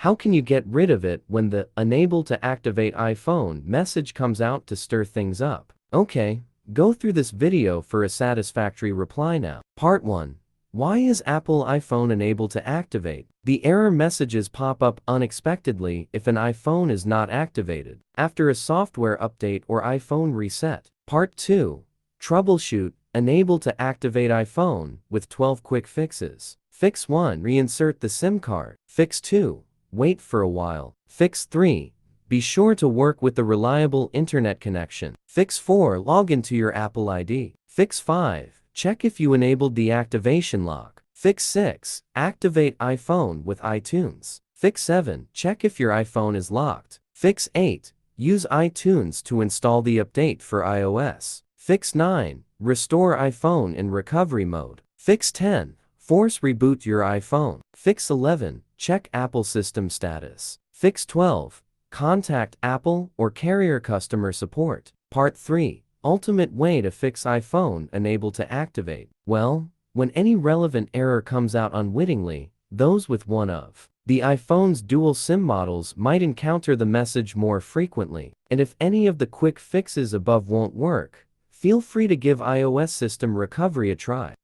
How can you get rid of it when the "Unable to activate iPhone" message comes out to stir things up? Okay, go through this video for a satisfactory reply now. Part 1. Why is Apple iPhone unable to activate? The error messages pop up unexpectedly if an iPhone is not activated after a software update or iPhone reset. Part 2. Troubleshoot Unable to activate iPhone with 12 quick fixes. Fix 1. Reinsert the SIM card. Fix 2. Wait for a while. Fix 3. Be sure to work with a reliable internet connection. Fix 4. Log into your Apple ID. Fix 5. Check if you enabled the activation lock. Fix 6. Activate iPhone with iTunes. Fix 7. Check if your iPhone is locked. Fix 8. Use iTunes to install the update for iOS. Fix 9. Restore iPhone in recovery mode. Fix 10. Force reboot your iPhone. Fix 11. Check Apple system status. Fix 12. Contact Apple or carrier customer support. Part 3. Ultimate way to fix iPhone unable to activate. Well, when any relevant error comes out unwittingly, those with one of the iPhone's dual SIM models might encounter the message more frequently. And if any of the quick fixes above won't work, feel free to give iOS system recovery a try.